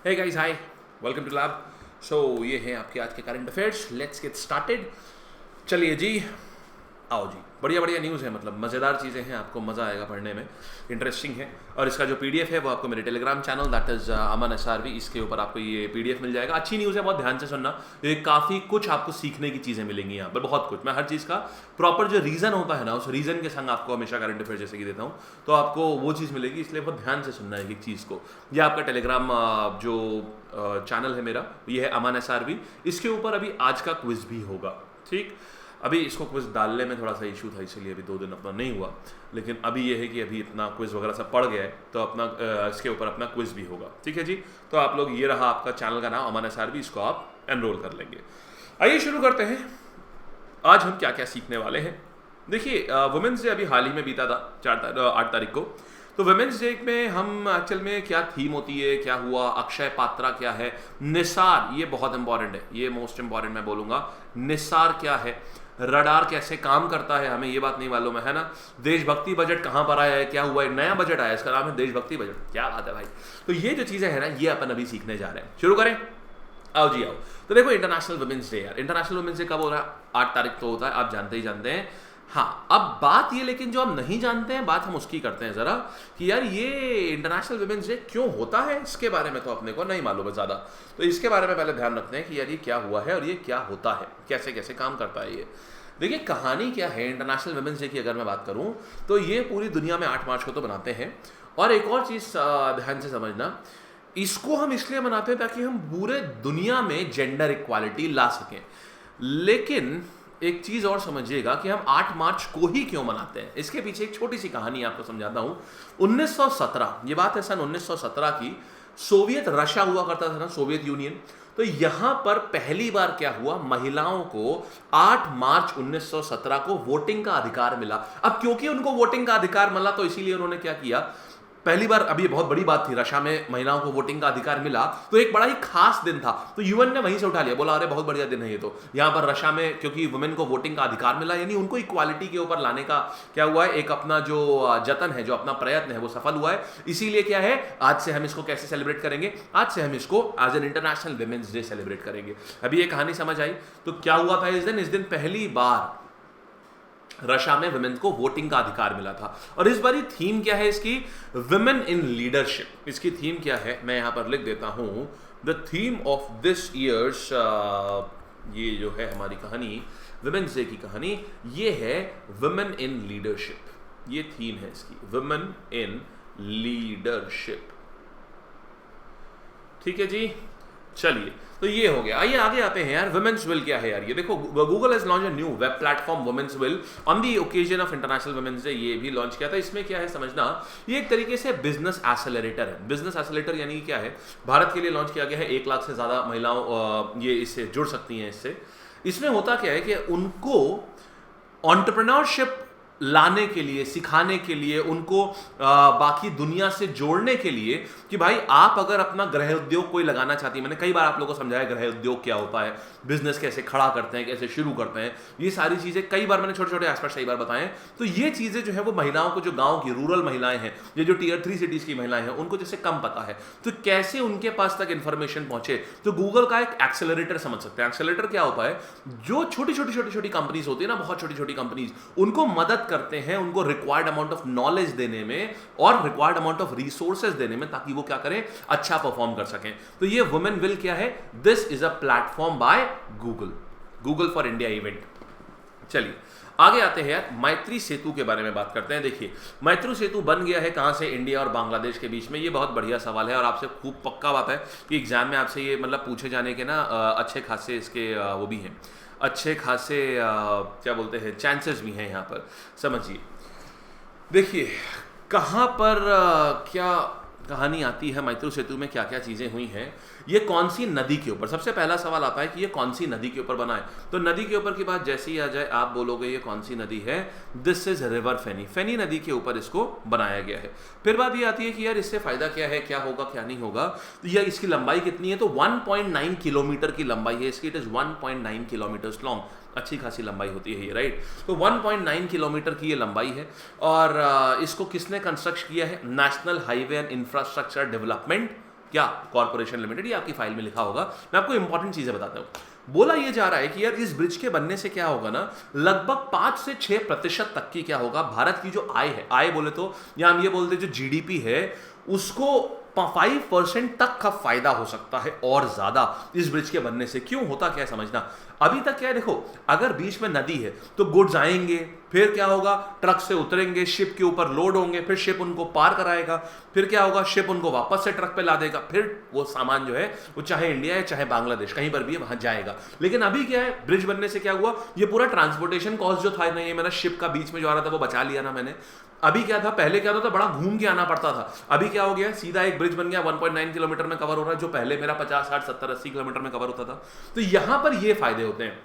Hey guys, hi. Welcome to Lab. So ये हैं आपके आज के current affairs. Let's get started. चलिए जी, आओ जी. बढ़िया बढ़िया न्यूज़ है, मतलब मज़ेदार चीज़ें हैं, आपको मज़ा आएगा पढ़ने में, इंटरेस्टिंग है. और इसका जो पीडीएफ है वो आपको मेरे Telegram channel that is Aman SRV, इसके ऊपर आपको ये पीडीएफ मिल जाएगा. अच्छी न्यूज़ है, बहुत ध्यान से सुनना. ये काफ़ी कुछ आपको सीखने की चीज़ें मिलेंगी यहाँ पर, बहुत कुछ. मैं हर चीज़ का प्रॉपर जो रीज़न होता है ना, उस रीज़न के संग आपको हमेशा करंट अफेयर जैसे कि देता हूँ, तो आपको वो चीज़ मिलेगी. इसलिए बहुत ध्यान से सुनना है एक चीज़ को. ये आपका टेलीग्राम जो चैनल है मेरा, ये है अमन SRV. इसके ऊपर अभी आज का क्विज भी होगा. ठीक, अभी इसको क्विज डालने में थोड़ा सा इशू था, इसलिए अभी 2 दिन अपना नहीं हुआ. लेकिन अभी ये है कि अभी इतना क्विज वगैरह सब पड़ गया है, तो अपना इसके ऊपर अपना क्विज भी होगा. ठीक है जी. तो आप लोग, ये रहा आपका चैनल का नाम अमन SRV, इसको आप एनरोल कर लेंगे. आइए शुरू करते हैं. आज हम क्या क्या सीखने वाले हैं. देखिए, वुमेन्स डे अभी हाल ही में बीता था, 8 तारीख को. तो वुमेन्स डे में हम एक्चुअल में क्या थीम होती है, क्या हुआ, अक्षय पात्रा क्या है, निसार, ये बहुत इंपॉर्टेंट है, ये मोस्ट इंपॉर्टेंट मैं बोलूँगा. निसार क्या है, रडार कैसे काम करता है, हमें ये बात नहीं मालूम है ना. देशभक्ति बजट कहाँ पर आया है, क्या हुआ है, नया बजट आया है, इसका नाम है देशभक्ति बजट. क्या बात है भाई. तो ये जो चीज़ें हैं ना, ये अपन अभी सीखने जा रहे हैं. शुरू करें. आओ जी आओ. तो देखो, इंटरनेशनल वुमेन्स डे यार, इंटरनेशनल वुमेन्स डे कब हो रहा है? 8 तारीख तो होता है, आप जानते ही जानते हैं. हाँ, अब बात ये, लेकिन जो हम नहीं जानते हैं, बात हम उसकी करते हैं जरा, कि यार ये इंटरनेशनल वुमेन्स डे क्यों होता है, इसके बारे में तो अपने को नहीं मालूम है ज़्यादा. तो इसके बारे में पहले ध्यान रखते हैं कि यार ये क्या हुआ है और ये क्या होता है, कैसे कैसे काम करता है ये. देखिए, कहानी क्या है इंटरनेशनल वुमेन्स डे की अगर मैं बात करूं, तो ये पूरी दुनिया में 8 मार्च को तो बनाते हैं. और एक और चीज़ ध्यान से समझना, इसको हम इसलिए मनाते हैं ताकि हम पूरे दुनिया में जेंडर इक्वालिटी ला सकें. लेकिन एक चीज़ और समझिएगा कि हम 8 मार्च को ही क्यों मनाते हैं. इसके पीछे एक छोटी सी कहानी आपको समझाता हूँ. 1917, ये बात है सन 1917 की. सोवियत रशिया हुआ करता था ना, सोवियत यूनियन. तो यहां पर पहली बार क्या हुआ, महिलाओं को 8 मार्च 1917 को वोटिंग का अधिकार मिला. अब क्योंकि उनको वोटिंग का अधिकार मिला, तो इसीलिए उन्होंने क्या किया, पहली बार, अभी बहुत बड़ी बात थी, रशिया में महिलाओं को वोटिंग का अधिकार मिला, तो एक बड़ा ही खास दिन था. तो यूएन ने वहीं से उठा लिया, बोला अरे बहुत बढ़िया दिन है ये तो, यहाँ पर रशिया में क्योंकि वुमेन को वोटिंग का अधिकार मिला, यानी उनको इक्वालिटी के ऊपर लाने का क्या हुआ है, एक अपना जो जतन है, जो अपना प्रयत्न है, वो सफल हुआ है. इसीलिए क्या है, आज से हम इसको कैसे सेलिब्रेट करेंगे, आज से हम इसको as an international women's day celebrate करेंगे. अभी ये कहानी समझ आई. तो क्या हुआ था इस दिन पहली बार रशिया में वुमेन को वोटिंग का अधिकार मिला था. और इस बारी थीम क्या है इसकी, वुमेन इन लीडरशिप. इसकी थीम क्या है, मैं यहां पर लिख देता हूं. The theme of this years, ये जो है हमारी कहानी, वुमेन्स डे की कहानी, ये है वुमेन इन लीडरशिप. ये थीम है इसकी, वुमेन इन लीडरशिप. ठीक है जी. चलिए, तो ये हो गया. आइए आगे आते हैं यार. वुमेन्स विल क्या है यार, ये देखो, Google has launch a new web platform women's will on the occasion of international women's day. ये भी लॉन्च किया था. इसमें क्या है समझना, ये एक तरीके से बिजनेस एक्सेलरेटर है. बिजनेस एक्सेलरेटर यानी क्या है, भारत के लिए लॉन्च किया गया है. 1 लाख से ज्यादा महिलाओं ये इससे जुड़ सकती हैं. इसमें होता क्या है कि उनको एंटरप्रेन्योरशिप लाने के लिए, सिखाने के लिए, उनको बाकी दुनिया से जोड़ने के लिए, कि भाई आप अगर अपना गृह उद्योग कोई लगाना चाहती है, मैंने कई बार आप लोगों को समझाया गृह उद्योग क्या होता है, बिजनेस कैसे खड़ा करते हैं, कैसे शुरू करते हैं, ये सारी चीजें कई बार मैंने छोटे छोटे एस्पेक्ट कई बार बताए. तो ये चीजें जो है वो महिलाओं को, जो गांव की रूरल महिलाएं हैं, ये जो टियर 3 सिटीज की महिलाएं हैं, उनको जैसे कम पता है, तो कैसे उनके पास तक इंफॉर्मेशन पहुंचे. तो गूगल का एक एक्सेलरेटर समझ सकते हैं. एक्सेलरेटर क्या होता है, जो छोटी छोटी कंपनीज होती है ना, बहुत छोटी छोटी कंपनीज, उनको मदद करते हैं, उनको रिक्वायर्ड अमाउंट ऑफ नॉलेज देने में और रिक्वायर्ड अमाउंट ऑफ रिसोर्सेज देने में, ताकि वो क्या करें, अच्छा परफॉर्म कर सकें. तो ये वुमेन विल क्या है, this is a platform by Google for India event. चलिए आगे आते हैं यार. मैत्री सेतु के बारे में बात करते हैं. देखिए, मैत्री सेतु बन गया है कहां से, इंडिया और बांग्लादेश के बीच में. ये बहुत बढ़िया सवाल है और आपसे खूब पक्का बात है कि एग्जाम में आपसे ये मतलब पूछे जाने के ना अच्छे खासे इसके वो भी हैं, अच्छे खासे क्या बोलते हैं, चांसेस भी हैं यहाँ पर. समझिए, देखिए कहाँ पर क्या कहानी आती है, मैत्री सेतु में क्या क्या चीज़ें हुई हैं, ये कौन सी नदी के ऊपर. सबसे पहला सवाल आता है कि ये कौन सी नदी के ऊपर बना है. तो नदी के ऊपर की बात जैसे ही आ जाए, आप बोलोगे ये कौन सी नदी है, दिस इज रिवर फेनी. फेनी नदी के ऊपर इसको बनाया गया है. फिर बात ये आती है कि यार इससे फायदा क्या है, क्या होगा क्या नहीं होगा. तो यह इसकी लंबाई कितनी है, तो 1.9 किलोमीटर की लंबाई है इसकी. It is 1.9 kilometre long. अच्छी खासी लंबाई होती है ये, राइट. तो 1.9 किलोमीटर की ये लंबाई है. और इसको किसने कंस्ट्रक्ट किया है, national highway and infrastructure development क्या कॉर्पोरेशन लिमिटेड, ये आपकी फाइल में लिखा होगा। मैं आपको इंपॉर्टेंट चीजें बताता हूँ। बोला ये जा रहा है कि यार इस ब्रिज के बनने से क्या होगा ना, लगभग 5 से 6% तक की क्या होगा, भारत की जो आय है, आय बोले तो या हम ये बोलते जो जीडीपी है उसको 5% तक का फायदा हो सकता है और ज्यादा इस ब्रिज के बनने से। क्यों होता क्या है समझना। अभी तक क्या है देखो, अगर बीच में नदी है तो गुड्स आएंगे, फिर क्या होगा, ट्रक से उतरेंगे, शिप के ऊपर लोड होंगे, फिर शिप उनको पार कराएगा, फिर क्या होगा, शिप उनको वापस से ट्रक पे ला देगा, फिर वो सामान जो है वो चाहे इंडिया है चाहे बांग्लादेश कहीं पर भी है वहां जाएगा। लेकिन अभी क्या है, ब्रिज बनने से क्या हुआ, ये पूरा ट्रांसपोर्टेशन कॉस्ट जो था ना, ये मेरा शिप का बीच में जो आ रहा था वो बचा लिया ना मैंने। अभी क्या था, पहले क्या होता था, बड़ा घूम के आना पड़ता था। अभी क्या हो गया, सीधा एक ब्रिज बन गया, 1.9 किलोमीटर में कवर हो रहा है, जो पहले मेरा 50, 60, 70, 80 किलोमीटर में कवर होता था। तो यहां पर ये फायदे होते हैं,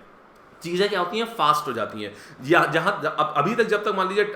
चीजें क्या होती हैं, फास्ट हो जाती हैं। जहां अभी तक जब तक मान लीजिए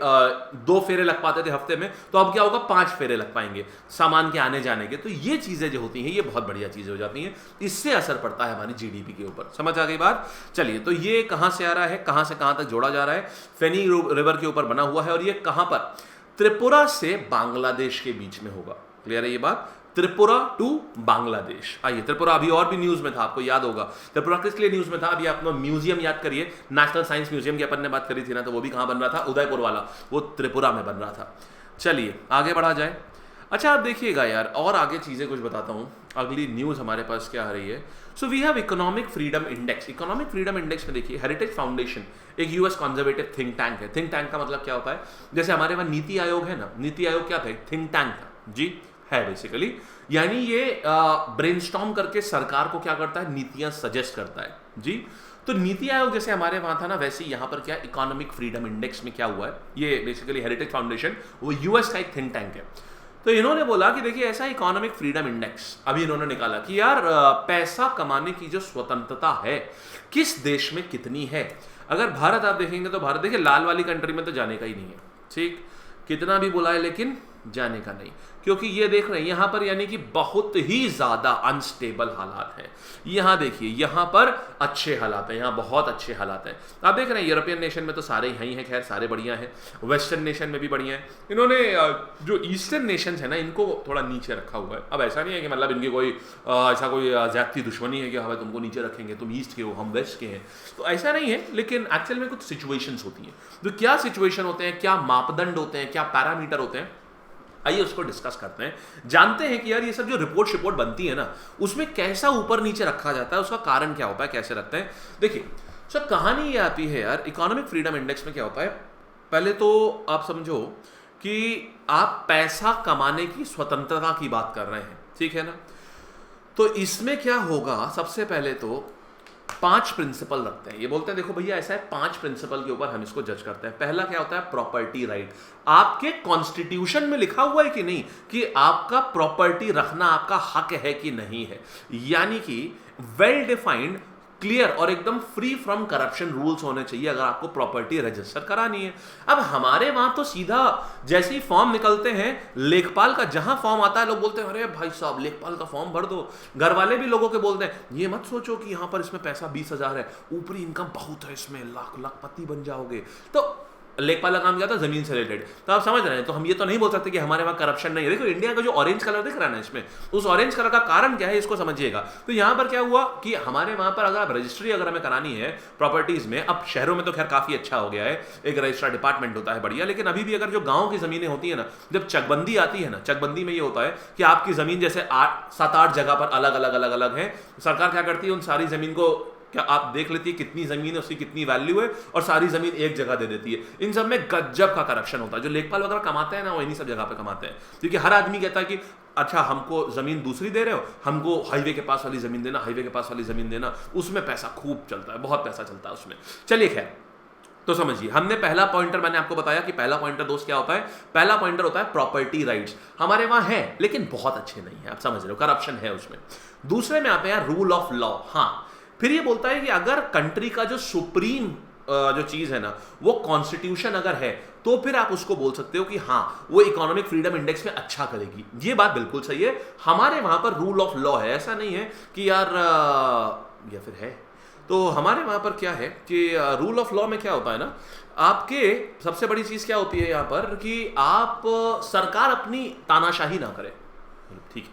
2 फेरे लग पाते थे हफ्ते में, तो अब क्या होगा, 5 फेरे लग पाएंगे सामान के आने जाने के। तो ये चीजें जो होती हैं ये बहुत बढ़िया चीजें हो जाती हैं, इससे असर पड़ता है हमारी जीडीपी के ऊपर। समझ आ गई बात। चलिए, तो ये कहां से आ रहा है, कहां से कहां तक जोड़ा जा रहा है, फेनी रिवर के ऊपर बना हुआ है, और ये कहां पर, त्रिपुरा से बांग्लादेश के बीच में होगा। क्लियर है ये बात, त्रिपुरा टू बांग्लादेश। आइए, त्रिपुरा अभी और भी न्यूज में था, आपको याद होगा त्रिपुरा किस लिए न्यूज में था। अभी अपना म्यूजियम याद करिए, नेशनल साइंस म्यूजियम की अपन ने बात करी थी ना, तो वो भी कहां बन रहा था, उदयपुर वाला, वो त्रिपुरा में बन रहा था। चलिए आगे बढ़ा जाए। अच्छा आप देखिएगा यार, और आगे चीजें कुछ बताता हूं। अगली न्यूज हमारे पास क्या आ रही है, so we have economic freedom index. Economic freedom index में देखिए, हेरिटेज फाउंडेशन एक यूएस कंजर्वेटिव थिंक टैंक है। थिंक टैंक का मतलब क्या होता है, जैसे हमारे वहां नीति आयोग है ना, नीति आयोग क्या था, थिंक टैंक था जी, है बेसिकली, यानी ये ब्रेनस्टॉर्म करके सरकार को क्या करता है, नीतियां सजेस्ट करता है जी। तो नीति आयोग जैसे हमारे वहां था ना, वैसे यहां पर क्या इकोनॉमिक फ्रीडम इंडेक्स में क्या हुआ है, ये बेसिकली हेरिटेज फाउंडेशन वो यूएस का एक थिंक टैंक है। तो इन्होंने बोला कि देखिए ऐसा इकोनॉमिक फ्रीडम इंडेक्स अभी इन्होंने निकाला कि यार पैसा कमाने की जो स्वतंत्रता है किस देश में कितनी है। अगर भारत आप देखेंगे तो भारत, देखिए लाल वाली कंट्री में तो जाने का ही नहीं है, ठीक, कितना भी बुलाए लेकिन जाने का नहीं, क्योंकि ये देख रहे हैं यहां पर यानी कि बहुत ही ज्यादा अनस्टेबल हालात हैं। यहां देखिए, यहां पर अच्छे हालात हैं, यहां बहुत अच्छे हालात हैं। आप देख रहे हैं यूरोपियन नेशन में तो सारे यही हैं, खैर सारे बढ़िया हैं, वेस्टर्न नेशन में भी बढ़िया है। इन्होंने जो ईस्टर्न नेशन है ना, इनको थोड़ा नीचे रखा हुआ है। अब ऐसा नहीं है कि मतलब इनकी कोई ऐसा कोई ज्यादती दुश्मनी है कि हाँ तुमको नीचे रखेंगे, तुम ईस्ट के हो हम वेस्ट के हैं, तो ऐसा नहीं है। लेकिन एक्चुअल में कुछ सिचुएशंस होती हैं। तो क्या सिचुएशन होते हैं, क्या मापदंड होते हैं, क्या पैरामीटर होते हैं, आइए उसको डिस्कस करते हैं। जानते हैं कि यार ये सब जो रिपोर्ट बनती है ना, उसमें कैसा ऊपर नीचे रखा जाता है, उसका कारण क्या होता है, कैसे रखते हैं। देखिए सर, कहानी ये आती है यार, इकोनॉमिक फ्रीडम इंडेक्स में क्या होता है, पहले तो आप समझो कि आप पैसा कमाने की स्वतंत्रता की बात कर रहे हैं, ठीक है ना। तो इसमें क्या होगा, सबसे पहले तो 5 प्रिंसिपल रखते हैं। ये बोलते हैं देखो भैया ऐसा है, 5 प्रिंसिपल के ऊपर हम इसको जज करते हैं। पहला क्या होता है, प्रॉपर्टी राइट। आपके कॉन्स्टिट्यूशन में लिखा हुआ है कि नहीं कि आपका प्रॉपर्टी रखना आपका हक है कि नहीं है, यानी कि वेल डिफाइंड, क्लियर और एकदम फ्री फ्रॉम करप्शन रूल्स होने चाहिए अगर आपको प्रॉपर्टी रजिस्टर करानी है। अब हमारे वहां तो सीधा जैसे ही फॉर्म निकलते हैं, लेखपाल का जहां फॉर्म आता है, लोग बोलते हैं अरे भाई साहब लेखपाल का फॉर्म भर दो। घर वाले भी लोगों के बोलते हैं ये मत सोचो कि यहां पर इसमें पैसा 20,000 है, ऊपरी इनकम बहुत है, इसमें लाख लाखपति बन जाओगे। तो लेखपाल का काम क्या था, जमीन से रिलेटेड। तो आप समझ रहे हैं, तो हम ये तो नहीं बोल सकते कि हमारे वहां करप्शन नहीं है। देखो इंडिया का जो ऑरेंज कलर दिख रहा है ना, इसमें उस ऑरेंज कलर का कारण क्या है, इसको समझिएगा। तो यहां पर क्या हुआ कि हमारे वहां पर अगर आप रजिस्ट्री अगर हमें करानी है प्रॉपर्टीज में, अब शहरों में तो खैर काफी अच्छा हो गया है, एक रजिस्ट्रार डिपार्टमेंट होता है बढ़िया, लेकिन अभी भी अगर जो गांव की जमीनें होती है ना, जब चकबंदी आती है ना, चकबंदी में ये होता है कि आपकी जमीन जैसे 7-8 जगह पर अलग अलग है, सरकार क्या करती है, उन सारी जमीन को क्या आप देख लेती है कितनी जमीन है, उसकी कितनी वैल्यू है, और सारी जमीन एक जगह दे देती है। इन सब में गजब का करप्शन होता है। जो लेखपाल वगैरह कमाते हैं ना, वो इन्हीं सब जगह पे कमाते हैं, क्योंकि हर आदमी कहता है कि अच्छा हमको जमीन दूसरी दे रहे हो, हमको हाईवे के पास वाली जमीन देना, हाईवे के पास वाली जमीन देना, उसमें पैसा खूब चलता है, बहुत पैसा चलता है उसमें। चलिए खैर, तो समझिए हमने पहला पॉइंटर मैंने आपको बताया कि पहला पॉइंटर दोस्त क्या होता है, पहला पॉइंटर होता है प्रॉपर्टी राइट्स। हमारे वहां है लेकिन बहुत अच्छे नहीं है, आप समझ रहे हो, करप्शन है उसमें। दूसरे में आते हैं रूल ऑफ लॉ। हाँ, फिर ये बोलता है कि अगर कंट्री का जो सुप्रीम जो चीज है ना, वो कॉन्स्टिट्यूशन अगर है, तो फिर आप उसको बोल सकते हो कि हाँ वो इकोनॉमिक फ्रीडम इंडेक्स में अच्छा करेगी। ये बात बिल्कुल सही है, हमारे वहां पर रूल ऑफ लॉ है, ऐसा नहीं है कि यार या फिर है। तो हमारे वहां पर क्या है कि रूल ऑफ लॉ में क्या होता है ना, आपके सबसे बड़ी चीज क्या होती है यहां पर कि आप सरकार अपनी तानाशाही ना करे, ठीक है,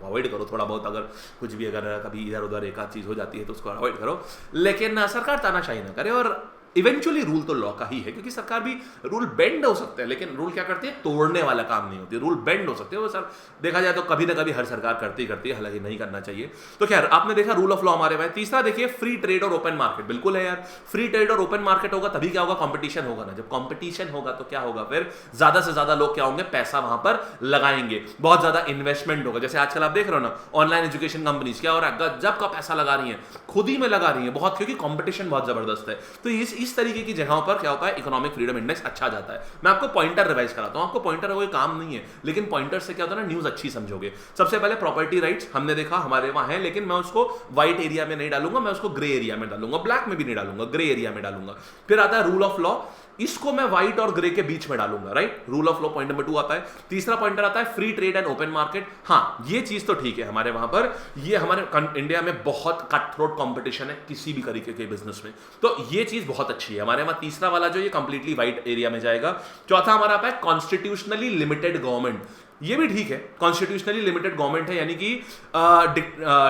अवॉइड करो थोड़ा बहुत, अगर कुछ भी अगर कभी इधर उधर एक आध चीज़ हो जाती है तो उसको अवॉइड करो, लेकिन सरकार तानाशाही ना करे। और इवेंचुअली रूल तो लॉ का ही है, क्योंकि सरकार भी रूल बेंड हो सकते हैं, लेकिन रूल क्या करती है, तोड़ने वाला काम नहीं होती, रूल बेंड हो सकते हैं। वो सर देखा जाए तो कभी ना कभी हर सरकार करती है, हालांकि नहीं करना चाहिए। तो खैर आपने देखा रूल ऑफ लॉ हमारे पास। तीसरा देखिए फ्री ट्रेड और ओपन मार्केट। बिल्कुल है यार, फ्री ट्रेड और ओपन मार्केट होगा तभी क्या होगा, कंपटीशन होगा ना। जब कंपटीशन होगा तो क्या होगा, फिर ज्यादा से ज्यादा लोग क्या होंगे, पैसा वहां पर लगाएंगे, बहुत ज्यादा इन्वेस्टमेंट होगा। जैसे आजकल आप देख रहे हो ना, ऑनलाइन एजुकेशन कंपनीज क्या हो रहा है, गजब का पैसा लगा रही है, खुद ही में लगा रही है बहुत, क्योंकि कंपटीशन बहुत जबरदस्त है। तो इस तरीके की जगहों पर क्या होता है, इकोनॉमिक फ्रीडम इंडेक्स अच्छा जाता है। मैं आपको पॉइंटर रिवाइज कराता हूं, आपको पॉइंटर कोई काम नहीं है, लेकिन पॉइंटर से क्या होता है ना, न्यूज अच्छी समझोगे। सबसे पहले प्रॉपर्टी राइट्स हमने देखा हमारे वहां है, लेकिन मैं उसको व्हाइट एरिया में नहीं डालूंगा, मैं उसको ग्रे एरिया में डालूंगा, ब्लैक में भी नहीं डालूंगा, ग्रे एरिया में डालूंगा। फिर आता है रूल ऑफ लॉ, इसको मैं व्हाइट और ग्रे के बीच में डालूंगा, right. Rule of law point number 2 आता है। तीसरा पॉइंटर आता है free trade and open market. हाँ ये चीज तो ठीक है, हमारे वहां पर ये हमारे इंडिया में बहुत कट थ्रोट कंपटीशन है किसी भी तरीके के बिजनेस में, तो ये चीज बहुत अच्छी है हमारे वहां। तीसरा वाला जो ये कंप्लीटली व्हाइट एरिया में जाएगा। चौथा हमारा आता है कॉन्स्टिट्यूशनली लिमिटेड गवर्नमेंट। ये भी ठीक है, कॉन्स्टिट्यूशनली लिमिटेड गवर्नमेंट है, यानी कि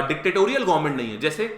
डिक्टेटोरियल गवर्नमेंट नहीं है। जैसे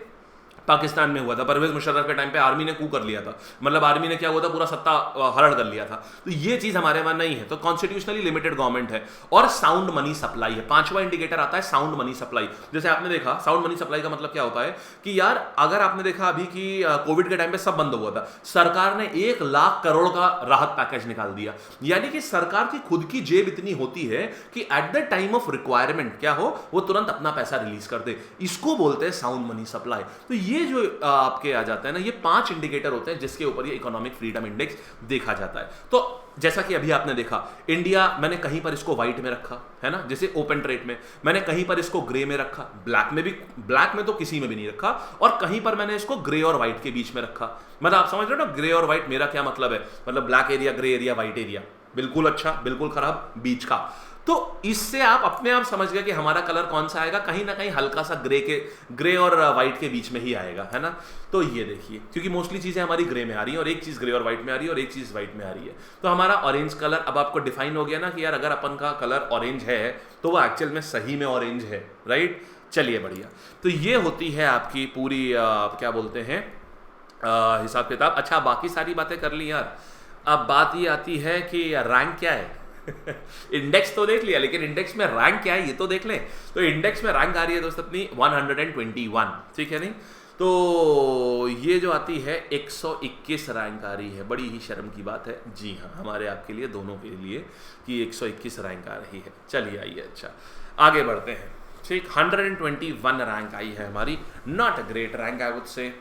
पाकिस्तान में हुआ था, परवेज मुशर्रफ के टाइम पे आर्मी ने कू कर लिया था, मतलब आर्मी ने क्या हुआ था, पूरा सत्ता हरण कर लिया था। तो ये चीज हमारे वहां नहीं है, तो कॉन्स्टिट्यूशनली लिमिटेड गवर्नमेंट है। और साउंड मनी सप्लाई है। पांचवा इंडिकेटर आता है साउंड मनी सप्लाई। जैसे आपने देखा साउंड मनी सप्लाई का मतलब क्या होता है कि यार अगर आपने देखा अभी कि कोविड के टाइम पे सब बंद हुआ था, सरकार ने 1 लाख करोड़ का राहत पैकेज निकाल दिया। यानी कि सरकार की खुद की जेब इतनी होती है कि at the time of requirement क्या हो, वो तुरंत अपना पैसा रिलीज कर दे। इसको बोलते हैं साउंड मनी सप्लाई। तो ये जो आपके आ जाता है ना, ये 5 इंडिकेटर होते हैं जिसके ऊपर ये इकोनॉमिक फ्रीडम इंडेक्स देखा जाता है। तो जैसा कि अभी आपने देखा, इंडिया मैंने कहीं पर इसको व्हाइट में रखा है ना, जैसे ओपन ट्रेड में, मैंने कहीं पर इसको ग्रे में रखा, ब्लैक में तो किसी में भी नहीं रखा, और कहीं पर मैंने इसको ग्रे और व्हाइट के बीच में रखा। मतलब आप समझ रहे हो ना, ग्रे और व्हाइट मेरा क्या मतलब है, मतलब black area, grey area, white area, बिल्कुल अच्छा, बिल्कुल खराब, बीच का। तो इससे आप अपने आप समझ गए कि हमारा कलर कौन सा आएगा, कहीं ना कहीं हल्का सा ग्रे और व्हाइट के बीच में ही आएगा, है ना। तो ये देखिए, क्योंकि मोस्टली चीजें हमारी ग्रे में आ रही है, और एक चीज ग्रे और व्हाइट में आ रही है, और एक चीज व्हाइट में आ रही है। तो हमारा ऑरेंज कलर अब आपको डिफाइन हो गया ना कि यार अगर अपन का कलर ऑरेंज है तो वो एक्चुअल में सही में ऑरेंज है, राइट। चलिए बढ़िया। तो ये होती है आपकी पूरी क्या बोलते हैं हिसाब किताब। अच्छा बाकी सारी बातें कर ली यार, अब बात ये आती है कि रैंक क्या है। इंडेक्स तो देख लिया, लेकिन इंडेक्स में रैंक क्या है ये तो देख लें। तो इंडेक्स में रैंक आ रही है दोस्त अपनी 121, ठीक है नहीं। तो ये जो आती है 121 रैंक आ रही है, बड़ी ही शर्म की बात है। जी हाँ, हमारे आपके लिए, दोनों के लिए, कि 121 रैंक आ रही है। चलिए आइए, अच्छा आगे बढ़ते हैं। ठीक, 121 रैंक आई है हमारी, not a great rank I would say.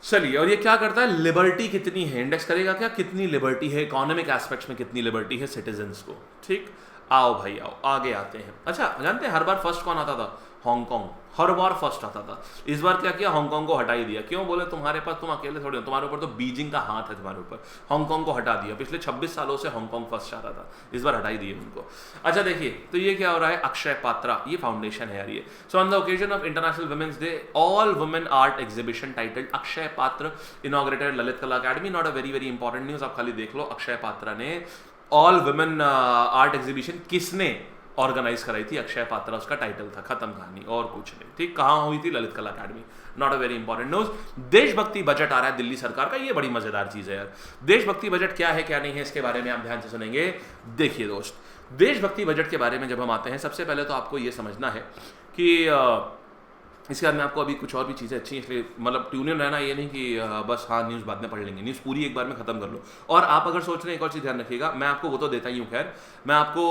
चलिए, और ये क्या करता है, लिबर्टी कितनी है, इंडेक्स करेगा क्या, कितनी लिबर्टी है, इकोनॉमिक एस्पेक्ट्स में कितनी लिबर्टी है सिटीजन्स को। ठीक, आओ भाई आओ, आगे आते हैं। अच्छा जानते हैं हर बार फर्स्ट कौन आता था, हांगकांग, हर बार फर्स्ट आता था। इस बार क्या किया, हांगकांग को हटा ही दिया। क्यों बोले, तुम्हारे पास, तुम अकेले थोड़े हो, तुम्हारे ऊपर तो बीजिंग का हाथ है तुम्हारे ऊपर। हांगकांग को हटा दिया, पिछले 26 सालों से हांगकांग फर्स्ट आ रहा था, इस बार हटा ही दिए उनको। अच्छा देखिए, तो ये क्या हो रहा है, अक्षय पात्रा, ये फाउंडेशन है यार ये। So on the occasion of international women's day, all women art exhibition titled Akshaya Patra inaugurated Lalit Kala academy. Not a very very important news, आप खाली देख लो, अक्षय पात्रा ने ऑल वुमेन आर्ट एग्जीबिशन किसने ऑर्गेनाइज कराई थी, अक्षय पात्रा उसका टाइटल था, खत्म कहानी, और कुछ नहीं। ठीक, कहाँ हुई थी, Lalit Kala academy. Not a very important news. देशभक्ति बजट आ रहा है दिल्ली सरकार का, ये बड़ी मजेदार चीज है यार। देशभक्ति बजट क्या है क्या नहीं है, इसके बारे में आप ध्यान से सुनेंगे। देखिए दोस्त, देशभक्ति बजट के बारे में जब हम आते हैं, सबसे पहले तो आपको ये समझना है कि इसके बाद में आपको अभी कुछ और भी चीज़ें अच्छी हैं, इसलिए मतलब ट्यून इन रहना, ये नहीं कि बस हाँ न्यूज़ बाद में पढ़ लेंगे, न्यूज़ पूरी एक बार में खत्म कर लो। और आप अगर सोच रहे हैं, एक और चीज़ ध्यान रखिएगा, मैं आपको वो तो देता ही हूँ, खैर मैं आपको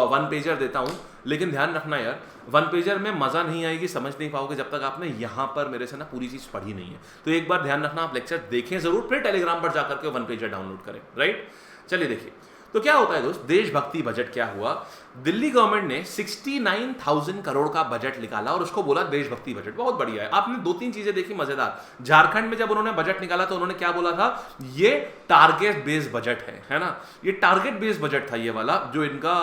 1 पेजर देता हूँ, लेकिन ध्यान रखना यार 1 पेजर में मज़ा नहीं आएगी, समझ नहीं पाओगे जब तक आपने यहाँ पर मेरे से ना पूरी चीज़ पढ़ी नहीं है। तो एक बार ध्यान रखना, आप लेक्चर देखें ज़रूर, फिर टेलीग्राम पर जाकर के 1 पेजर डाउनलोड करें, राइट। चलिए देखिए, तो क्या होता है दोस्त, देशभक्ति बजट क्या हुआ, दिल्ली गवर्नमेंट ने 69,000 करोड़ का बजट निकाला और उसको बोला देशभक्ति बजट। बहुत बढ़िया है। आपने 2-3 चीजें देखी मजेदार। झारखंड में जब उन्होंने बजट निकाला तो उन्होंने क्या बोला था, ये टारगेट बेस्ड बजट है ना, ये टारगेट बेस्ड बजट था ये वाला, जो इनका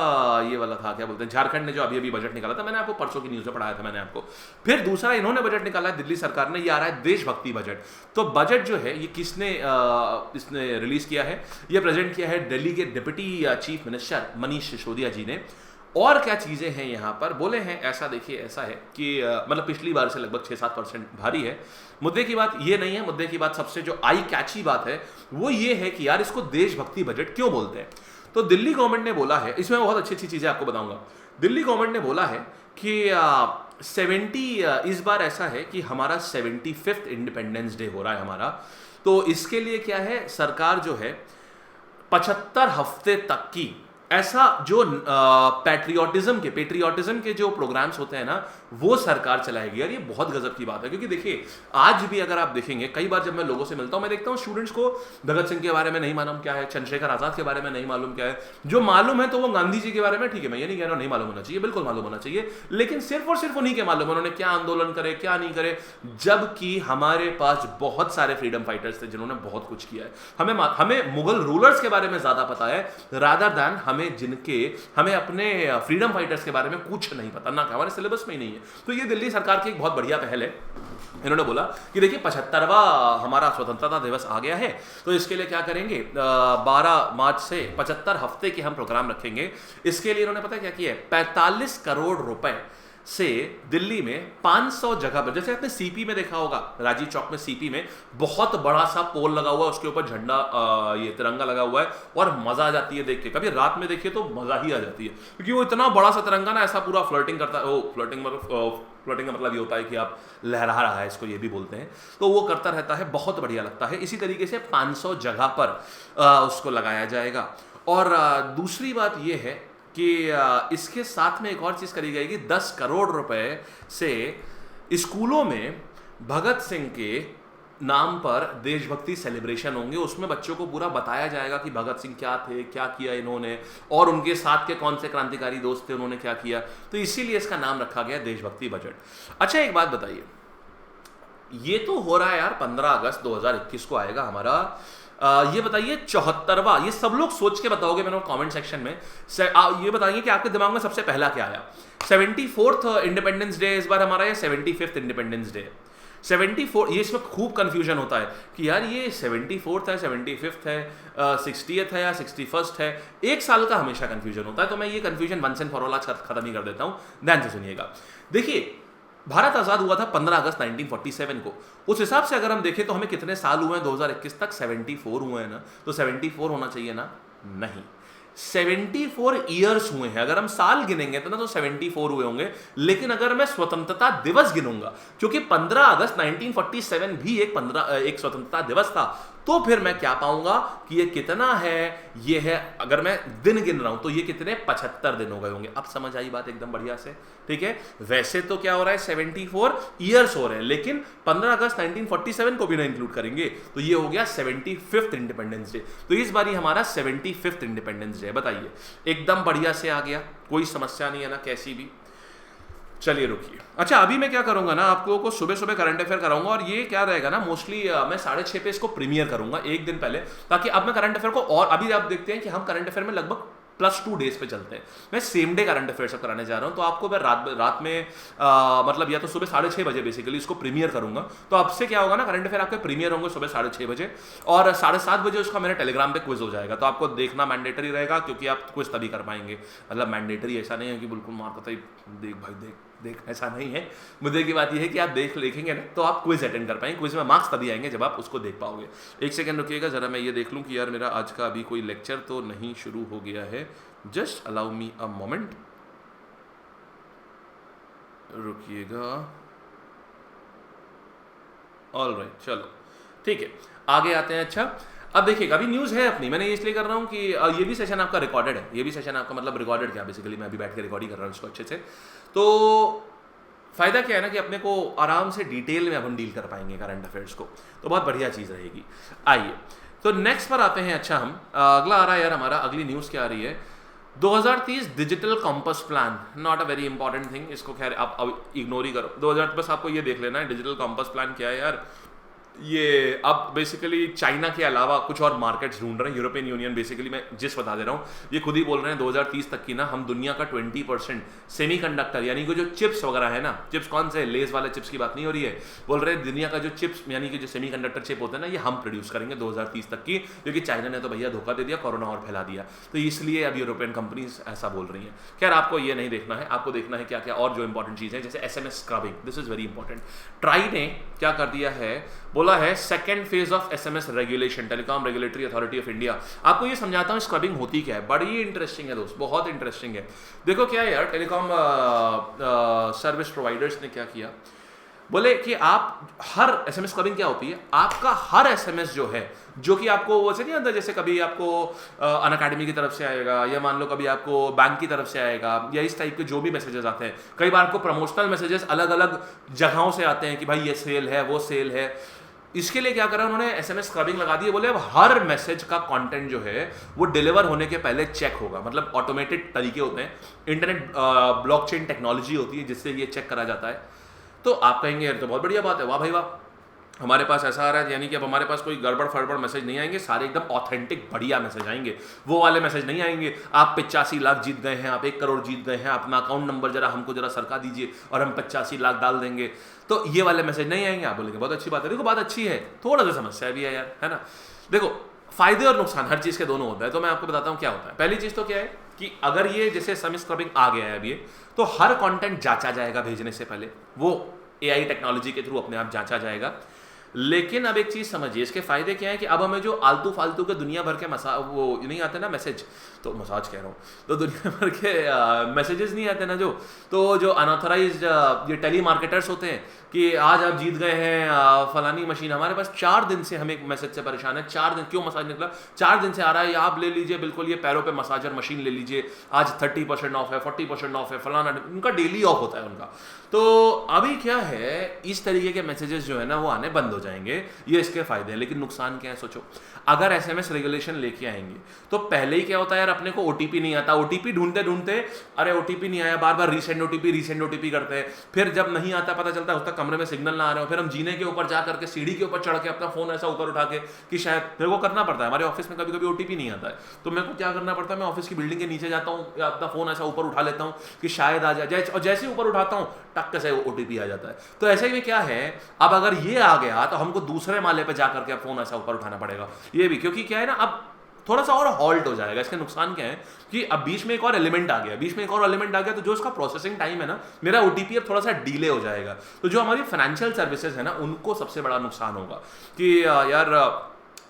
ये वाला था, क्या बोलते हैं, झारखंड ने जो अभी अभी बजट निकाला था, मैंने आपको परसों की न्यूज में पढ़ाया था मैंने आपको। फिर दूसरा इन्होंने बजट निकाला है दिल्ली सरकार ने, ये आ रहा है देशभक्ति बजट। तो बजट जो है ये किसने इसने रिलीज किया है, ये प्रेजेंट किया है दिल्ली के deputy chief minister Manish Sisodia ji ने। और क्या चीज़ें हैं यहाँ पर बोले हैं, ऐसा देखिए ऐसा है कि मतलब पिछली बार से लगभग 6-7% भारी है। मुद्दे की बात ये नहीं है, मुद्दे की बात सबसे जो आई कैची बात है वो ये है कि यार इसको देशभक्ति बजट क्यों बोलते हैं। तो दिल्ली गवर्नमेंट ने बोला है, इसमें बहुत अच्छी अच्छी चीज़ें आपको बताऊंगा। दिल्ली गवर्नमेंट ने बोला है कि 70 इस बार ऐसा है कि हमारा 75th इंडिपेंडेंस डे हो रहा है हमारा, तो इसके लिए क्या है, सरकार जो है 75 हफ्ते तक की ऐसा जो पेट्रियोटिज्म के जो प्रोग्राम्स होते हैं ना वो सरकार चलाएगी। यार ये बहुत गजब की बात है, क्योंकि देखिए आज भी अगर आप देखेंगे, कई बार जब मैं लोगों से मिलता हूं मैं देखता हूं स्टूडेंट्स को भगत सिंह के बारे में नहीं मालूम क्या है, चंद्रशेखर आजाद के बारे में नहीं मालूम क्या है। जो मालूम है तो वो गांधी जी के बारे में, ठीक है मैं ये नहीं कह रहा हूं नहीं मालूम होना चाहिए, बिल्कुल मालूम होना चाहिए, लेकिन सिर्फ और सिर्फ उन्हीं के मालूम है उन्होंने क्या आंदोलन करे क्या नहीं करे, जबकि हमारे पास बहुत सारे फ्रीडम फाइटर्स थे जिन्होंने बहुत कुछ किया है। हमें मुगल रूलर्स के बारे में ज्यादा पता है रादर दैन हमें अपने फ्रीडम फाइटर्स के बारे में कुछ नहीं पता, ना हमारे सिलेबस में ही नहीं है। तो ये दिल्ली सरकार की एक बहुत बढ़िया पहल है। इन्होंने बोला कि देखिए 75वां हमारा स्वतंत्रता दिवस आ गया है, तो इसके लिए क्या करेंगे, 12 मार्च से 75 हफ्ते के हम प्रोग्राम रखेंगे। इसके लिए इन्होंने पता क्या किया है, 45 करोड़ रुपए से दिल्ली में 500 जगह पर, जैसे आपने सीपी में देखा होगा, राजीव चौक में सीपी में बहुत बड़ा सा पोल लगा हुआ है, उसके ऊपर झंडा ये तिरंगा लगा हुआ है और मजा आ जाती है देख के। कभी रात में देखिए तो मजा ही आ जाती है, क्योंकि वो इतना बड़ा सा तिरंगा ना ऐसा पूरा फ्लर्टिंग करता है। फ्लर्टिंग का मतलब ये होता है कि आप लहरा रहा है, इसको ये भी बोलते हैं, तो वो करता रहता है, बहुत बढ़िया लगता है। इसी तरीके से 500 जगह पर उसको लगाया जाएगा। और दूसरी बात ये है कि इसके साथ में एक और चीज करी जाएगी, 10 करोड़ रुपए से स्कूलों में भगत सिंह के नाम पर देशभक्ति सेलिब्रेशन होंगे। उसमें बच्चों को पूरा बताया जाएगा कि भगत सिंह क्या थे, क्या किया इन्होंने, और उनके साथ के कौन से क्रांतिकारी दोस्त थे, उन्होंने क्या किया। तो इसीलिए इसका नाम रखा गया देशभक्ति बजट। अच्छा एक बात बताइए, ये तो हो रहा है यार 15 अगस्त 2021 को आएगा हमारा, ये बताइए 74वां, ये सब लोग सोच के बताओगे मैंने कमेंट सेक्शन में, ये बताइए कि आपके दिमाग में सबसे पहला क्या आया। 74th इंडिपेंडेंस डे इस बार हमारा, या 75th इंडिपेंडेंस डे। 74, ये इसमें खूब कंफ्यूजन होता है कि यार ये 74th है, 75th है, 60th है या 61st है, एक साल का हमेशा कंफ्यूजन होता है। तो मैं ये confusion once and for all आज खत्म ही कर देता हूं, ध्यान से सुनिएगा। देखिए भारत आजाद हुआ था 15 अगस्त 1947 को, उस हिसाब से अगर हम देखें तो हमें कितने साल हुए हैं 2021 तक, 74 हुए हैं ना, तो 74 होना चाहिए ना, नहीं 74 ईयर्स हुए हैं। अगर हम साल गिनेंगे तो ना तो 74 हुए होंगे, लेकिन अगर मैं स्वतंत्रता दिवस गिनूंगा, क्योंकि 15 अगस्त 1947 भी एक स्वतंत्रता दिवस था, तो फिर मैं क्या पाऊंगा कि ये कितना है, ये है, अगर मैं दिन गिन रहा हूं तो ये कितने 75 दिन हो गए होंगे। अब समझ आई बात एकदम बढ़िया से, ठीक है। वैसे तो क्या हो रहा है 74 ईयर्स हो रहे हैं, लेकिन 15 अगस्त 1947 को भी ना इंक्लूड करेंगे तो ये हो गया 75th इंडिपेंडेंस डे। तो इस बार हमारा 75th इंडिपेंडेंस डे, बताइए एकदम बढ़िया से आ गया, कोई समस्या नहीं है ना कैसी भी। चलिए रुकिए, अच्छा अभी मैं क्या करूंगा ना, आप लोगों को सुबह सुबह करंट अफेयर कराऊंगा, और ये क्या रहेगा ना मोस्टली मैं 6:30 पे इसको प्रीमियर करूंगा एक दिन पहले, ताकि अब मैं करंट अफेयर को, और अभी आप देखते हैं कि हम करंट अफेयर में लगभग +2 डेज पे चलते हैं। मैं सेम डे करंट अफेयर सब कराने जा रहा हूं, तो आपको मैं रात में मतलब या तो सुबह 6:30 बजे बेसिकली इसको प्रीमियर करूंगा। तो अब से क्या होगा ना, करंट अफेयर आपके प्रीमियर होंगे सुबह 6:30 बजे, और 7:30 बजे उसका मेरे टेलीग्राम पे क्विज हो जाएगा। तो आपको देखना मैंडेटरी रहेगा, क्योंकि आप क्विज तभी कर पाएंगे, मतलब मैंडेटरी ऐसा नहीं है कि बिल्कुल मार पता ही देख भाई देख, ऐसा नहीं है। मुद्दे की बात यह है कि आप देखेंगे ना तो आप क्विज अटेंड कर पाएंगे, क्विज में मार्क्स तभी आएंगे जब आप उसको देख पाओगे। एक सेकंड रुकिएगा जरा, मैं ये देख लूं कि यार मेरा आज का अभी कोई लेक्चर तो नहीं शुरू हो गया है, just allow me a moment, रुकिएगा। ऑलराइट चलो ठीक है, आगे आते हैं। अच्छा अब देखिएगा, अभी न्यूज़ है अपनी, मैंने ये इसलिए कर रहा हूँ कि ये भी सेशन आपका रिकॉर्डेड है, ये भी सेशन आपका मतलब रिकॉर्डेड क्या, बेसिकली मैं अभी बैठ के रिकॉर्ड ही कर रहा हूँ इसको अच्छे से। तो फ़ायदा क्या है ना कि अपने को आराम से डिटेल में अब हम डील कर पाएंगे करंट अफेयर्स को, तो बहुत बढ़िया चीज़ रहेगी। आइए तो नेक्स्ट पर आते हैं। अच्छा हम अगला आ रहा है यार हमारा, अगली न्यूज़ क्या आ रही है, 2030 digital compass plan, not a very important thing, इसको खैर आप अब इग्नोर ही करो। 2000 बस आपको ये देख लेना है डिजिटल कॉम्पस प्लान क्या है यार। ये अब बेसिकली चाइना के अलावा कुछ और मार्केट्स ढूंढ रहे हैं। यूरोपियन यूनियन बेसिकली, मैं जिस बता दे रहा हूँ, ये खुद ही बोल रहे हैं 2030 तक की ना हम दुनिया का 20% सेमीकंडक्टर यानी कि जो चिप्स वगैरह है ना, चिप्स कौन से लेस वाले चिप्स की बात नहीं हो रही है, बोल रहे हैं दुनिया का जो चिप्स यानी कि जो सेमीकंडक्टर चिप होता है ना, ये हम प्रोड्यूस करेंगे 2030 तक की, क्योंकि चाइना ने तो भैया धोखा दे दिया, कोरोना और फैला दिया। तो इसलिए अब यूरोपियन कंपनीज ऐसा बोल रही हैं। खैर आपको ये नहीं देखना है, आपको देखना है क्या क्या और जो इंपॉर्टेंट चीज़ है, जैसे SMS scrubbing, this is very important. Try ने क्या कर दिया है, बोला है second phase of SMS regulation, telecom regulatory authority of India. आपको ये समझाता हूँ स्क्रबिंग होती क्या है, बड़ी इंटरेस्टिंग है दोस्त, बहुत इंटरेस्टिंग है। देखो क्या है यार, टेलीकॉम सर्विस प्रोवाइडर्स ने क्या किया, बोले कि आप हर SMS स्क्रबिंग क्या होती है, आपका हर SMS जो है, जो कि आपको वो से नहीं आता, जैसे कभी आपको अन अकेडमी की तरफ से आएगा, या मान लो कभी आपको बैंक की तरफ से आएगा, या इस टाइप के जो भी मैसेजेस आते हैं, कई बार आपको प्रमोशनल मैसेजेस अलग अलग जगहों से आते हैं कि भाई ये सेल है, वो सेल है। इसके लिए क्या करा उन्होंने, SMS स्क्रबिंग लगा दी है। बोले अब हर मैसेज का कंटेंट जो है वो डिलीवर होने के पहले चेक होगा, मतलब ऑटोमेटेड तरीके होते हैं, इंटरनेट ब्लॉकचेन टेक्नोलॉजी होती है जिससे ये चेक करा जाता है। तो आप कहेंगे यार तो बहुत बढ़िया बात है, वाह भाई वाह, हमारे पास ऐसा आ रहा है, यानी कि अब हमारे पास कोई गड़बड़ फड़बड़ मैसेज नहीं आएंगे, सारे एकदम ऑथेंटिक बढ़िया मैसेज आएंगे, वो वाले मैसेज नहीं आएंगे आप 85 लाख जीत गए हैं, आप 1 करोड़ जीत गए हैं, अपना अकाउंट नंबर जरा हमको जरा सरका दीजिए और हम 85 लाख डाल देंगे, तो ये वाले मैसेज नहीं आएंगे। आप बोलेंगे बहुत अच्छी बात है, देखो बात अच्छी है, थोड़ा सा समस्या भी है यार, है ना। देखो फायदे और नुकसान हर चीज़ के दोनों होता है, तो मैं आपको बताता हूँ क्या होता है। पहली चीज़ तो क्या है कि अगर ये जैसे SMS स्क्रबिंग आ गया है अब ये, तो हर कंटेंट जांचा जाएगा भेजने से पहले, वो AI टेक्नोलॉजी के थ्रू अपने आप जांचा जाएगा। लेकिन अब एक चीज़ समझिए, इसके फायदे क्या है कि अब हमें जो आलतू फालतू के दुनिया भर के वो नहीं आते ना मैसेज, तो मसाज कह रहा हूँ, तो दुनिया भर के मैसेजेस नहीं आते ना जो अनऑथराइज्ड ये टेली मार्केटर्स होते हैं कि आज आप जीत गए हैं फलानी मशीन, हमारे पास 4 दिन से हम एक मैसेज से परेशान है, 4 दिन क्यों मसाज निकला, 4 दिन से आ रहा है, आप ले लीजिए बिल्कुल ये पैरों पे मसाजर मशीन ले लीजिए, आज 30% ऑफ है, 40% ऑफ है, फलाना, उनका डेली ऑफ होता है उनका। तो अभी क्या है, इस तरीके के मैसेजेस जो है ना वो आने बंद हो जाएंगे, ये इसके फायदे हैं। लेकिन नुकसान क्या है सोचो, अगर SMS रेगुलेशन लेके आएंगे तो पहले ही क्या होता है यार, अपने को OTP नहीं आता, OTP ढूंढते ढूंढते अरे OTP नहीं आया, बार बार रीसेंड OTP करते हैं, फिर जब नहीं आता पता चलता है उसका कमरे में सिग्नल ना आ रहे हो, फिर हम जीने के ऊपर जा करके सीढ़ी के ऊपर चढ़ के अपना फोन ऐसा ऊपर उठा के कि शायद, मेरे को करना पड़ता है, हमारे ऑफिस में कभी कभी OTP नहीं आता है, तो मेरे को क्या करना पड़ता है, मैं ऑफिस की बिल्डिंग के नीचे जाता हूँ, अपना फोन ऐसा ऊपर उठा लेता हूँ कि शायद आ जाए, और जैसे ही ऊपर उठाता हूँ टक से OTP आ जाता है। तो ऐसे में क्या है, अब अगर ये आ गया तो हमको दूसरे माले पे जाकर के फोन ऐसा ऊपर उठाना पड़ेगा, ये भी, क्योंकि क्या है ना, अब थोड़ा सा और हॉल्ट हो जाएगा। इसके नुकसान क्या है कि अब बीच में एक और एलिमेंट आ गया, तो जो उसका प्रोसेसिंग टाइम है ना, मेरा OTP अब थोड़ा सा डिले हो जाएगा, तो जो हमारी फाइनेंशियल सर्विसेज है ना उनको सबसे बड़ा नुकसान होगा कि यार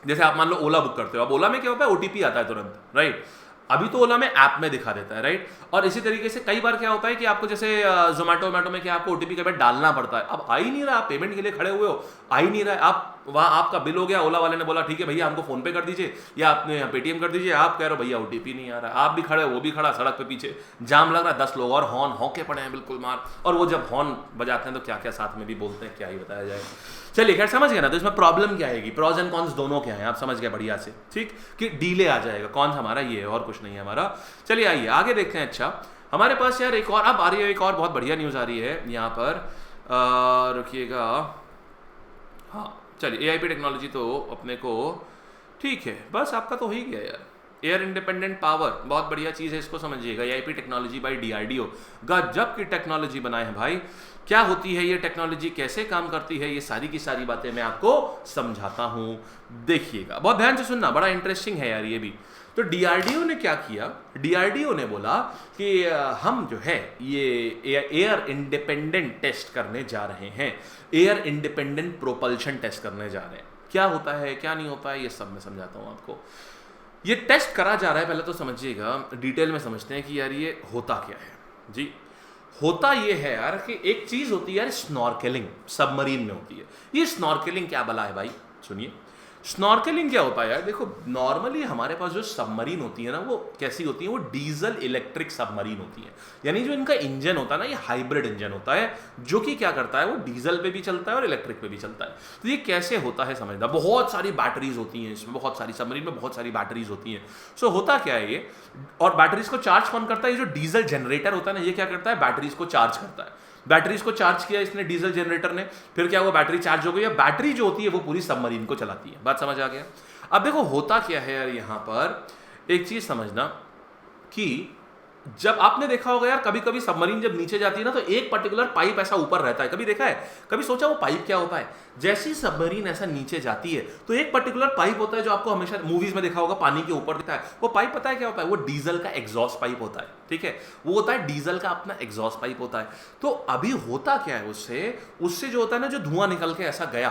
जैसे आप मान लो ओला बुक करते हो, अब ओला में क्या होता है, OTP आता है तुरंत, राइट, अभी तो ओला में ऐप में दिखा देता है, राइट। और इसी तरीके से कई बार क्या होता है कि आपको जैसे जोमेटो में क्या आपको OTP के बाद डालना पड़ता है, अब आ ही नहीं रहा, आप पेमेंट के लिए खड़े हुए हो, आ ही नहीं रहा है, आप वहाँ आपका बिल हो गया, ओला वाले ने बोला ठीक है भैया हमको फोन पे कर दीजिए या आपने पेटीएम कर दीजिए, आप कह रहे हो भैया OTP नहीं आ रहा है, आप भी खड़े, वो भी खड़ा, सड़क पे पीछे जाम लग रहा है, 10 लोग और हॉर्न हौके पड़े हैं बिल्कुल मार, और वो जब हॉर्न बजाते हैं तो क्या क्या साथ में भी बोलते हैं, क्या ही बताया जाए। चलिए खैर समझ गया ना, तो इसमें प्रॉब्लम क्या आएगी, प्रॉज एंड कॉन्स दोनों क्या है, आप समझ गए बढ़िया से, ठीक, कि डीले आ जाएगा, कौन हमारा ये है और कुछ नहीं है हमारा। चलिए आइए आगे देखते हैं। अच्छा हमारे पास यार एक और अब आ रही है, एक और बहुत बढ़िया न्यूज़ आ रही है यहाँ पर, रुकिएगा, हाँ चलिए, AIP टेक्नोलॉजी तो अपने को ठीक है, बस आपका तो हो ही गया यार, एयर इंडिपेंडेंट पावर, बहुत बढ़िया चीज़ है, इसको समझिएगा, AIP टेक्नोलॉजी बाय DRDO, गजब की टेक्नोलॉजी बनाए हैं भाई। क्या होती है ये टेक्नोलॉजी, कैसे काम करती है, ये सारी की सारी बातें मैं आपको समझाता हूँ, देखिएगा, बहुत ध्यान से सुनना, बड़ा इंटरेस्टिंग है यार ये भी। तो DRDO ने क्या किया, DRDO ने बोला कि हम जो है ये एयर इंडिपेंडेंट टेस्ट करने जा रहे हैं, एयर इंडिपेंडेंट प्रोपल्शन टेस्ट करने जा रहे हैं। क्या होता है क्या नहीं होता है ये सब मैं समझाता हूँ आपको। ये टेस्ट करा जा रहा है, पहले तो समझिएगा, डिटेल में समझते हैं कि यार ये होता क्या है जी। होता ये है यार कि एक चीज होती है यार स्नॉर्केलिंग, सबमरीन में होती है। ये स्नॉर्केलिंग क्या बला है भाई, सुनिए, स्नॉर्केलिंग क्या होता है यार, देखो नॉर्मली हमारे पास जो सबमरीन होती है ना वो कैसी होती है, वो डीजल इलेक्ट्रिक सबमरीन होती है, यानी जो इनका इंजन होता है ना ये हाइब्रिड इंजन होता है, जो कि क्या करता है वो डीजल पे भी चलता है और इलेक्ट्रिक पे भी चलता है। तो ये कैसे होता है समझना, बहुत सारी बैटरीज होती हैं इसमें, बहुत सारी सबमरीन में बहुत सारी बैटरीज होती हैं। सो होता क्या है ये, और बैटरीज को चार्ज कौन करता है, ये जो डीजल जनरेटर होता है ना ये क्या करता है, बैटरीज को चार्ज करता है। बैटरीज को चार्ज किया इसने डीजल जनरेटर ने, फिर क्या हुआ, बैटरी चार्ज हो गई। बैटरी जो होती है वो पूरी सबमरीन को चलाती है। बात समझ आ गया? अब देखो होता क्या है यार, यहां पर एक चीज समझना कि जब आपने देखा होगा यार, कभी कभी सबमरीन जब नीचे जाती है ना, तो एक पर्टिकुलर पाइप ऐसा ऊपर रहता है। कभी देखा है, कभी सोचा वो पाइप क्या होता है? जैसे ही सबमरीन ऐसा नीचे जाती है तो एक पर्टिकुलर पाइप होता है जो आपको हमेशा मूवीज में देखा होगा, पानी के ऊपर दिखता है। वो पाइप पता है क्या होता है? वो डीजल का एग्जॉस्ट पाइप होता है। ठीक है, वो होता है डीजल का अपना एग्जॉस्ट पाइप होता है। तो अभी होता क्या है, उससे जो होता है ना, जो धुआं निकल के ऐसा गया,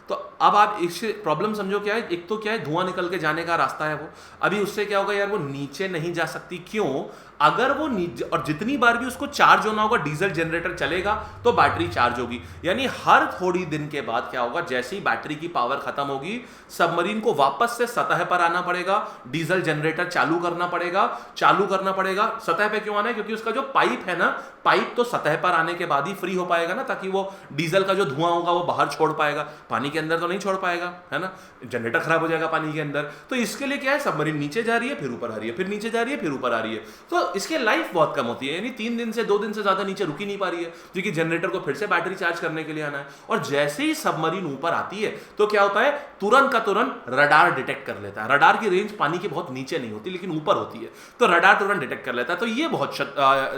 तो अब आप इससे प्रॉब्लम समझो क्या है। एक तो क्या है, धुआं निकल के जाने का रास्ता है वो। अभी उससे क्या होगा यार, वो नीचे नहीं जा सकती। क्यों? अगर वो नीचे, और जितनी बार भी उसको चार्ज होना होगा, डीजल जनरेटर चलेगा तो बैटरी चार्ज होगी। यानी हर थोड़ी दिन के बाद क्या होगा, जैसे ही बैटरी की पावर खत्म होगी, सबमरीन को वापस से सतह पर आना पड़ेगा, डीजल जनरेटर चालू करना पड़ेगा। सतह पे क्यों आना है? क्योंकि उसका जो पाइप है ना, पाइप तो सतह पर आने के बाद ही फ्री हो पाएगा ना, ताकि वो डीजल का जो धुआं होगा वो बाहर छोड़ पाएगा, पानी के अंदर तो नहीं छोड़ पाएगा, है ना। जनरेटर खराब हो जाएगा पानी के अंदर। तो इसके लिए क्या है, सबमरीन नीचे जा रही है, फिर ऊपर आ रही है, फिर नीचे जा रही है, फिर ऊपर आ रही है। तो इसके लाइफ बहुत कम होती है, यानी 3 दिन से 2 दिन से ज्यादा नीचे रुक ही नहीं पा रही है, क्योंकि जनरेटर को फिर से बैटरी चार्ज करने के लिए आना है। और जैसे ही सबमरीन ऊपर आती है तो क्या होता है, तुरंत का तुरंत रडार डिटेक्ट कर लेता है। रडार की रेंज पानी की बहुत नीचे नहीं होती, लेकिन ऊपर होती है, तो रडार तुरंत डिटेक्ट कर लेता है। तो ये बहुत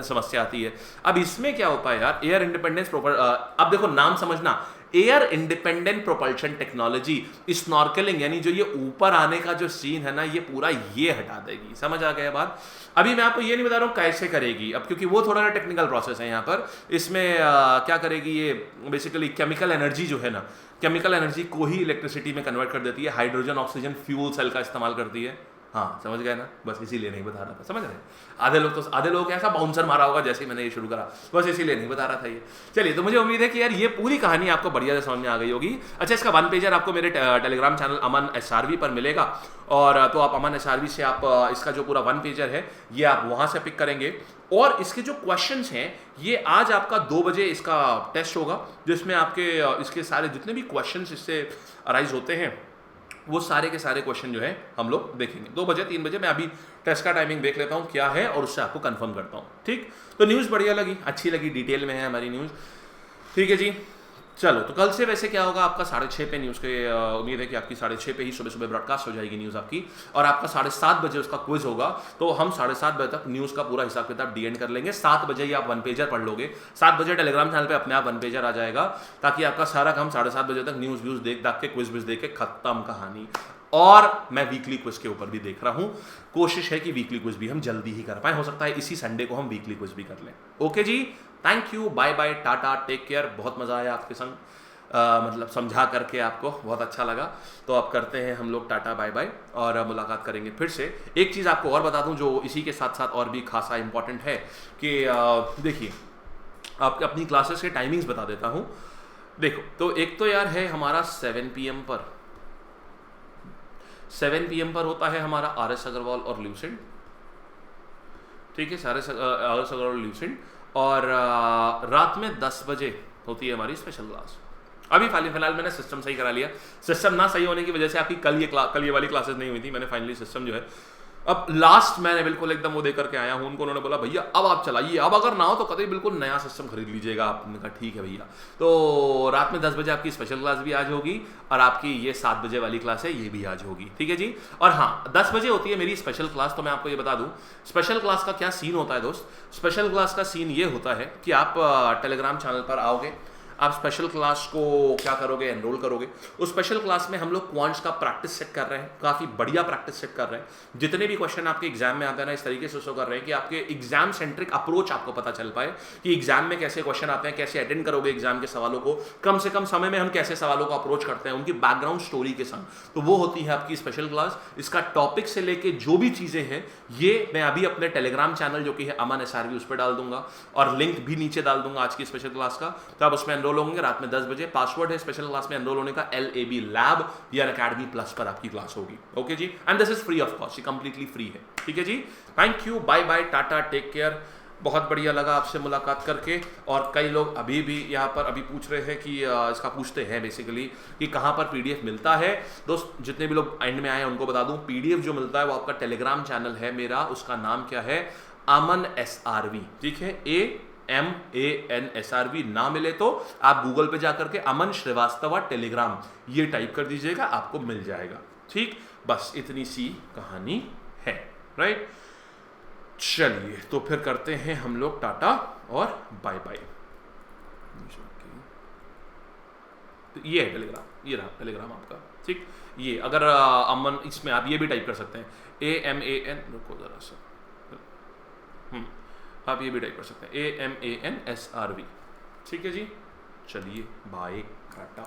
समस्या आती है। अब इसमें क्या होता है यार, एयर इंडिपेंडेंस अब देखो नाम समझना, air independent propulsion technology, snorkelling, यानी जो ये ऊपर आने का जो सीन है ना, ये पूरा ये हटा देगी। समझ आ गया बात? अभी मैं आपको ये नहीं बता रहा हूँ कैसे करेगी, अब क्योंकि वो थोड़ा ना टेक्निकल प्रोसेस है यहाँ पर। इसमें क्या करेगी ये, बेसिकली केमिकल एनर्जी जो है ना, केमिकल एनर्जी को ही इलेक्ट्रिसिटी में कन्वर्ट कर देती है। हाइड्रोजन ऑक्सीजन फ्यूल सेल का इस्तेमाल करती है। हाँ समझ गए ना, बस इसीलिए नहीं बता रहा था। समझ रहे? आधे लोग ऐसा बाउंसर मारा होगा जैसे ही मैंने ये शुरू करा, बस इसीलिए नहीं बता रहा था ये। चलिए, तो मुझे उम्मीद है कि यार ये पूरी कहानी आपको बढ़िया से समझ में आ गई होगी। अच्छा, इसका 1 पेजर आपको मेरे टेलीग्राम चैनल अमन SRV पर मिलेगा, और तो आप अमन SRV से आप इसका जो पूरा 1 पेजर है ये आप वहाँ से पिक करेंगे। और इसके जो क्वेश्चंस हैं, ये आज आपका 2 बजे इसका टेस्ट होगा, जिसमें आपके इसके सारे जितने भी क्वेश्चंस इससे अराइज होते हैं, वो सारे के सारे क्वेश्चन जो है हम लोग देखेंगे 2 बजे 3 बजे। मैं अभी टेस्ट का टाइमिंग देख लेता हूँ क्या है, और उससे आपको कंफर्म करता हूँ। ठीक, तो न्यूज़ बढ़िया लगी, अच्छी लगी, डिटेल में है हमारी न्यूज़। ठीक है जी, चलो। तो कल से वैसे क्या होगा, आपका 6:30 पे न्यूज़ के उम्मीद है कि आपकी 6:30 पे ही सुबह ब्रॉडकास्ट हो जाएगी न्यूज़ आपकी, और आपका 7:30 बजे उसका क्विज होगा। तो हम 7:30 बजे तक न्यूज़ का पूरा हिसाब किताब डी एंड कर लेंगे। 7 बजे ही आप 1 पेजर पढ़ लोगे। 7 बजे टेलीग्राम चैनल पे अपने आप 1 पेजर आ जाएगा, ताकि आपका सारा काम 7:30 बजे तक न्यूज़ व्यूज़ देख के क्विज विज देख के खत्म कहानी। और मैं वीकली क्विज के ऊपर भी देख रहा हूं, कोशिश है कि वीकली क्विज भी हम जल्दी ही कर पाए, हो सकता है इसी संडे को हम वीकली क्विज भी कर लें। Okay ji, thank you, bye bye, tata, take care. बहुत मजा आया आपके संग, मतलब समझा करके आपको बहुत अच्छा लगा। तो अब करते हैं हम लोग टाटा बाय बाय, और मुलाकात करेंगे फिर से। एक चीज़ आपको और बता दूं जो इसी के साथ साथ और भी खासा इंपॉर्टेंट है, कि देखिए आपके अपनी क्लासेस के टाइमिंग्स बता देता हूं। देखो, तो एक तो यार है हमारा 7 PM पर होता है हमारा RS अग्रवाल और ल्यूसेंट। ठीक है, RS अग्रवाल और ल्यूसेंट। और रात में 10 बजे होती है हमारी स्पेशल क्लास। अभी फिलहाल मैंने सिस्टम सही करा लिया। सिस्टम ना सही होने की वजह से आपकी कल ये वाली क्लासेस नहीं हुई थी। मैंने फाइनली सिस्टम जो है अब लास्ट मैंने बिल्कुल एकदम वो देकर के आया हूँ उनको। उन्होंने बोला भैया अब आप चलाइए, अब अगर ना हो तो कतई बिल्कुल नया सिस्टम खरीद लीजिएगा। आपने कहा ठीक है भैया। तो रात में 10 बजे आपकी स्पेशल क्लास भी आज होगी, और आपकी ये 7 बजे वाली क्लास है ये भी आज होगी। ठीक है जी। और हाँ, 10 बजे होती है मेरी स्पेशल क्लास। तो मैं आपको ये बता दूं स्पेशल क्लास का क्या सीन होता है दोस्त। स्पेशल क्लास का सीन ये होता है कि आप टेलीग्राम चैनल पर आओगे, आप स्पेशल क्लास को क्या करोगे, एनरोल करोगे। उस स्पेशल क्लास में हम लोग क्वांट्स का प्रैक्टिस सेट कर रहे हैं, काफ़ी बढ़िया प्रैक्टिस सेट कर रहे हैं। जितने भी क्वेश्चन आपके एग्जाम में आते हैं ना, इस तरीके से उसको कर रहे हैं कि आपके एग्जाम सेंट्रिक अप्रोच आपको पता चल पाए कि एग्जाम में कैसे क्वेश्चन आते हैं, कैसे अटेंड करोगे एग्जाम के सवालों को, कम से कम समय में हम कैसे सवालों को अप्रोच करते हैं उनकी बैकग्राउंड स्टोरी के संग। तो वो होती है आपकी स्पेशल क्लास। इसका टॉपिक से लेके जो भी चीज़ें हैं ये मैं अभी अपने टेलीग्राम चैनल जो कि है अमन SRV उस पर डाल दूंगा, और लिंक भी नीचे डाल दूंगा आज की स्पेशल क्लास का। तो आप उसमें एनरोल होंगे रात में 10 बजे। पासवर्ड है स्पेशल क्लास में एनरोल होने का LAB लैब या अकेडमी प्लस पर आपकी क्लास होगी। ओके जी, and this is free of cost, ये कंप्लीटली फ्री है। ठीक है जी, thank you, bye bye, tata, take care. बहुत बढ़िया लगा आपसे मुलाकात करके। और कई लोग अभी भी यहाँ पर अभी पूछ रहे हैं कि इसका पूछते हैं बेसिकली कि कहाँ पर PDF मिलता है। दोस्त जितने भी लोग एंड में आए उनको बता दूं, PDF जो मिलता है वो आपका टेलीग्राम चैनल है मेरा, उसका नाम क्या है, अमन SRV। ठीक है, AMANSRV ना मिले तो आप गूगल पे जाकर के अमन श्रीवास्तव टेलीग्राम ये टाइप कर दीजिएगा, आपको मिल जाएगा। ठीक, बस इतनी सी कहानी है। राइट, चलिए तो फिर करते हैं हम लोग टाटा और बाय बाय। ये है टेलीग्राम, ये रहा टेलीग्राम आपका। ठीक, ये अगर अमन, इसमें आप ये भी टाइप कर सकते हैं AMAN, रुको जरा सा, आप ये भी टाइप कर सकते हैं AMANSRV। ठीक है जी, चलिए बाय, टाटा।